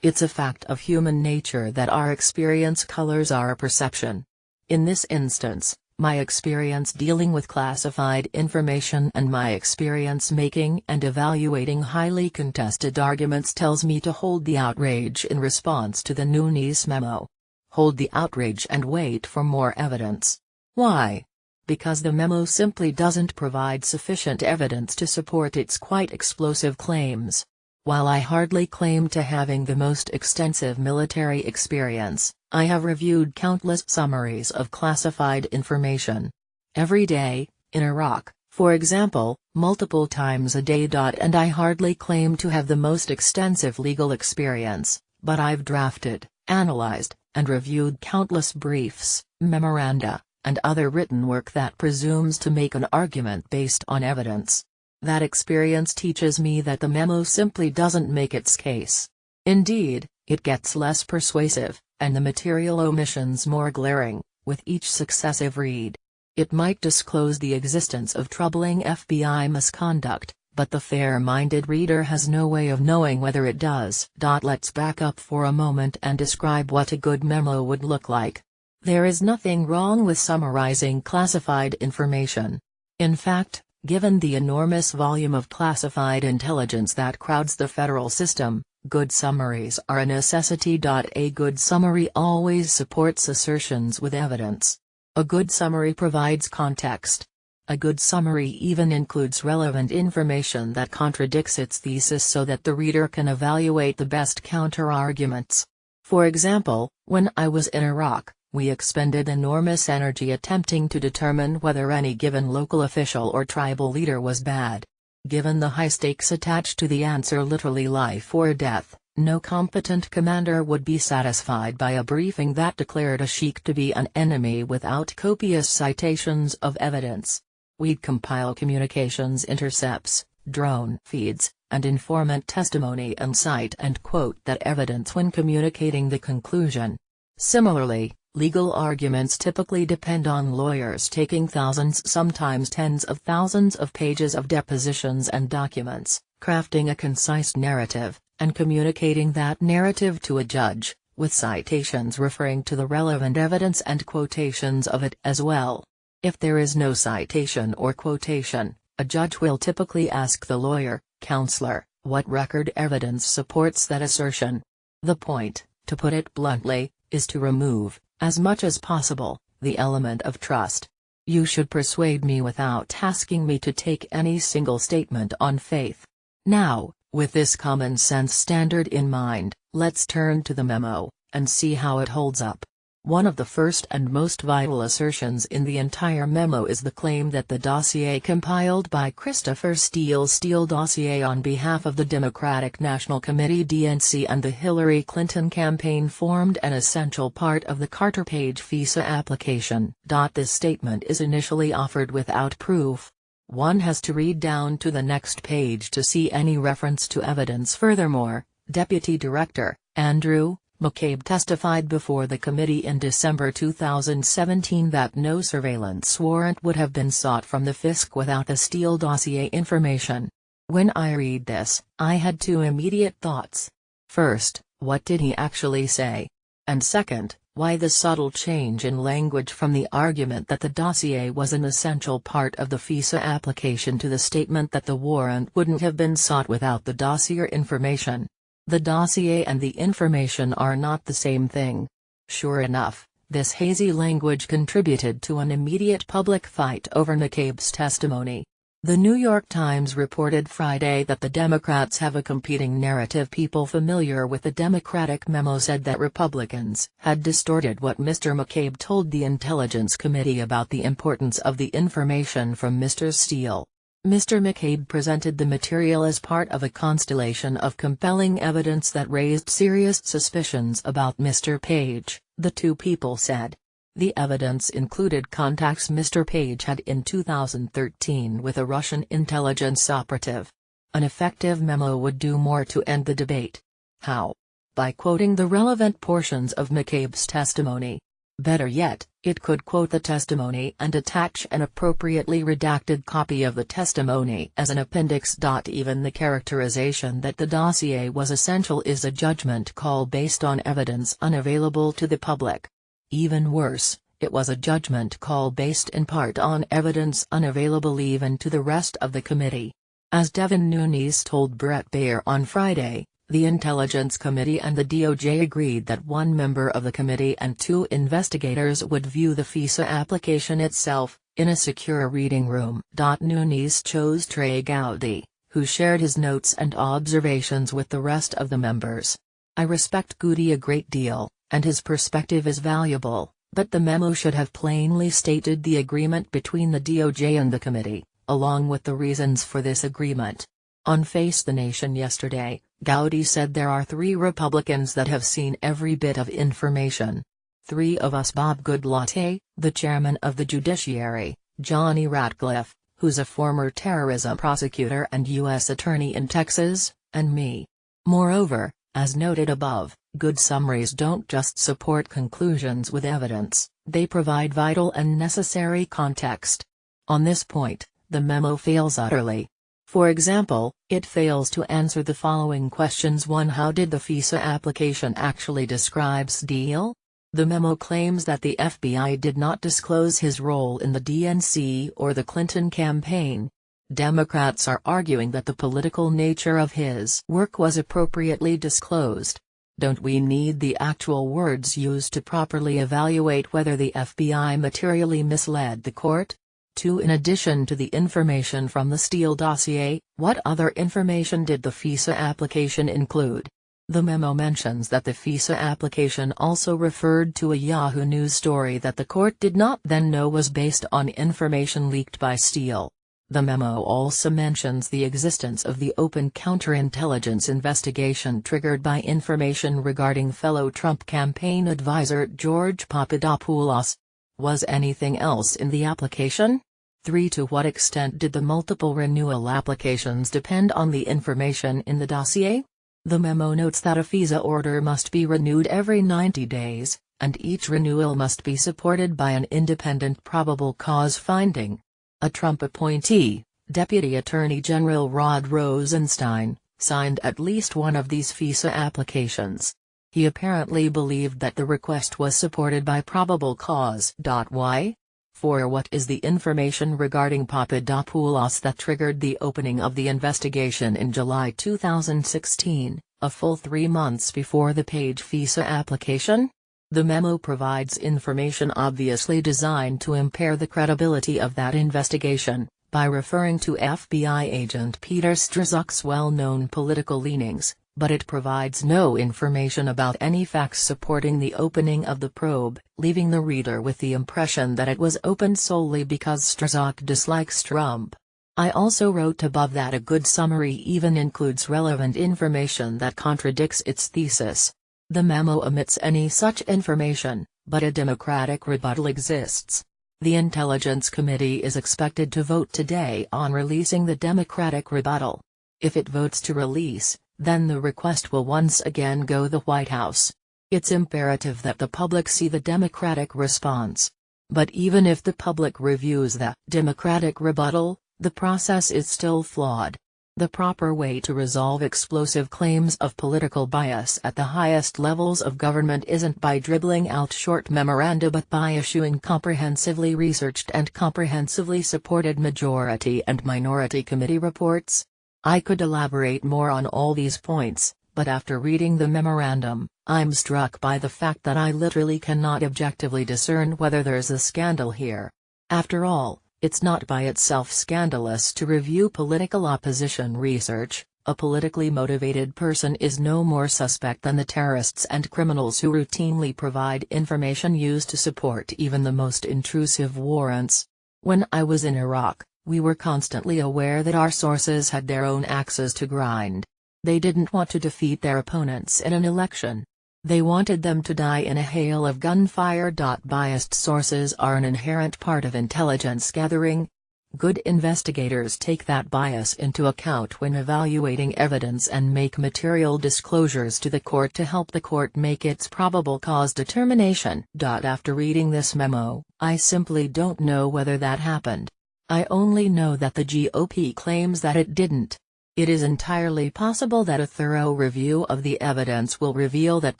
It's a fact of human nature that our experience colors our perception. In this instance, my experience dealing with classified information and my experience making and evaluating highly contested arguments tells me to hold the outrage in response to the Nunes memo. Hold the outrage and wait for more evidence. Why? Because the memo simply doesn't provide sufficient evidence to support its quite explosive claims. While I hardly claim to having the most extensive military experience, I have reviewed countless summaries of classified information. Every day, in Iraq, for example, multiple times a day. And I hardly claim to have the most extensive legal experience, but I've drafted, analyzed, and reviewed countless briefs, memoranda, and other written work that presumes to make an argument based on evidence. That experience teaches me that the memo simply doesn't make its case. Indeed, it gets less persuasive, and the material omissions more glaring, with each successive read. It might disclose the existence of troubling FBI misconduct, but the fair-minded reader has no way of knowing whether it does. Let's back up for a moment and describe what a good memo would look like. There is nothing wrong with summarizing classified information. In fact, given the enormous volume of classified intelligence that crowds the federal system, good summaries are a necessity. A good summary always supports assertions with evidence. A good summary provides context. A good summary even includes relevant information that contradicts its thesis so that the reader can evaluate the best counter-arguments. For example, when I was in Iraq, we expended enormous energy attempting to determine whether any given local official or tribal leader was bad. Given the high stakes attached to the answer, literally life or death, no competent commander would be satisfied by a briefing that declared a sheik to be an enemy without copious citations of evidence. We'd compile communications intercepts, drone feeds, and informant testimony and cite and quote that evidence when communicating the conclusion. Similarly, legal arguments typically depend on lawyers taking thousands, sometimes tens of thousands of pages of depositions and documents, crafting a concise narrative, and communicating that narrative to a judge, with citations referring to the relevant evidence and quotations of it as well. If there is no citation or quotation, a judge will typically ask the lawyer, counselor, what record evidence supports that assertion. The point, to put it bluntly, is to remove, as much as possible, the element of trust. You should persuade me without asking me to take any single statement on faith. Now, with this common sense standard in mind, let's turn to the memo, and see how it holds up. One of the first and most vital assertions in the entire memo is the claim that the dossier compiled by Christopher Steele's dossier on behalf of the Democratic National Committee (DNC) and the Hillary Clinton campaign formed an essential part of the Carter Page FISA application. This statement is initially offered without proof. One has to read down to the next page to see any reference to evidence. Furthermore, Deputy Director Andrew McCabe testified before the committee in December 2017 that no surveillance warrant would have been sought from the FISC without the Steele dossier information. When I read this, I had two immediate thoughts. First, what did he actually say? And second, why the subtle change in language from the argument that the dossier was an essential part of the FISA application to the statement that the warrant wouldn't have been sought without the dossier information? The dossier and the information are not the same thing. Sure enough, this hazy language contributed to an immediate public fight over McCabe's testimony. The New York Times reported Friday that the Democrats have a competing narrative. People familiar with the Democratic memo said that Republicans had distorted what Mr. McCabe told the Intelligence Committee about the importance of the information from Mr. Steele. Mr. McCabe presented the material as part of a constellation of compelling evidence that raised serious suspicions about Mr. Page, the two people said. The evidence included contacts Mr. Page had in 2013 with a Russian intelligence operative. An effective memo would do more to end the debate. How? By quoting the relevant portions of McCabe's testimony. Better yet, it could quote the testimony and attach an appropriately redacted copy of the testimony as an appendix. Even the characterization that the dossier was essential is a judgment call based on evidence unavailable to the public. Even worse, it was a judgment call based in part on evidence unavailable even to the rest of the committee. As Devin Nunes told Bret Baier on Friday, the Intelligence Committee and the DOJ agreed that one member of the committee and two investigators would view the FISA application itself, in a secure reading room. Nunes chose Trey Gowdy, who shared his notes and observations with the rest of the members. I respect Gowdy a great deal, and his perspective is valuable, but the memo should have plainly stated the agreement between the DOJ and the committee, along with the reasons for this agreement. On Face the Nation yesterday, Gowdy said there are 3 Republicans that have seen every bit of information. 3 of us: Bob Goodlatte, the chairman of the Judiciary, Johnny Ratcliffe, who's a former terrorism prosecutor and U.S. attorney in Texas, and me. Moreover, as noted above, good summaries don't just support conclusions with evidence, they provide vital and necessary context. On this point, the memo fails utterly. For example, it fails to answer the following questions. 1. How did the FISA application actually describe Steele? The memo claims that the FBI did not disclose his role in the DNC or the Clinton campaign. Democrats are arguing that the political nature of his work was appropriately disclosed. Don't we need the actual words used to properly evaluate whether the FBI materially misled the court? 2. In addition to the information from the Steele dossier, what other information did the FISA application include? The memo mentions that the FISA application also referred to a Yahoo News story that the court did not then know was based on information leaked by Steele. The memo also mentions the existence of the open counterintelligence investigation triggered by information regarding fellow Trump campaign advisor George Papadopoulos. Was anything else in the application? 3. To what extent did the multiple renewal applications depend on the information in the dossier? The memo notes that a FISA order must be renewed every 90 days, and each renewal must be supported by an independent probable cause finding. A Trump appointee, Deputy Attorney General Rod Rosenstein, signed at least one of these FISA applications. He apparently believed that the request was supported by probable cause. Why? 4. What is the information regarding Papadopoulos that triggered the opening of the investigation in July 2016, a full 3 months before the Page FISA application? The memo provides information obviously designed to impair the credibility of that investigation, by referring to FBI agent Peter Strzok's well-known political leanings, but it provides no information about any facts supporting the opening of the probe, leaving the reader with the impression that it was opened solely because Strzok dislikes Trump. I also wrote above that a good summary even includes relevant information that contradicts its thesis. The memo omits any such information, but a Democratic rebuttal exists. The Intelligence Committee is expected to vote today on releasing the Democratic rebuttal. If it votes to release, then the request will once again go to the White House. It's imperative that the public see the Democratic response. But even if the public reviews the Democratic rebuttal, the process is still flawed. The proper way to resolve explosive claims of political bias at the highest levels of government isn't by dribbling out short memoranda but by issuing comprehensively researched and comprehensively supported majority and minority committee reports. I could elaborate more on all these points, but after reading the memorandum, I'm struck by the fact that I literally cannot objectively discern whether there's a scandal here. After all, it's not by itself scandalous to review political opposition research. A politically motivated person is no more suspect than the terrorists and criminals who routinely provide information used to support even the most intrusive warrants. When I was in Iraq, we were constantly aware that our sources had their own axes to grind. They didn't want to defeat their opponents in an election. They wanted them to die in a hail of gunfire. Biased sources are an inherent part of intelligence gathering. Good investigators take that bias into account when evaluating evidence and make material disclosures to the court to help the court make its probable cause determination. After reading this memo, I simply don't know whether that happened. I only know that the GOP claims that it didn't. It is entirely possible that a thorough review of the evidence will reveal that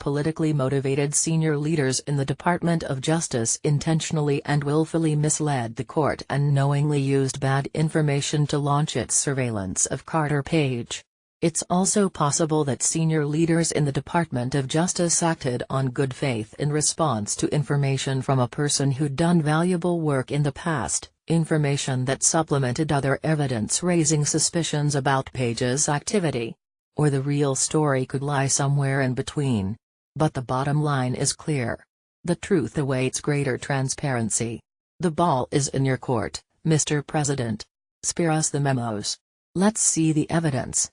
politically motivated senior leaders in the Department of Justice intentionally and willfully misled the court and knowingly used bad information to launch its surveillance of Carter Page. It's also possible that senior leaders in the Department of Justice acted on good faith in response to information from a person who'd done valuable work in the past, information that supplemented other evidence raising suspicions about Page's activity. Or the real story could lie somewhere in between. But the bottom line is clear. The truth awaits greater transparency. The ball is in your court, Mr. President. Spare us the memos. Let's see the evidence.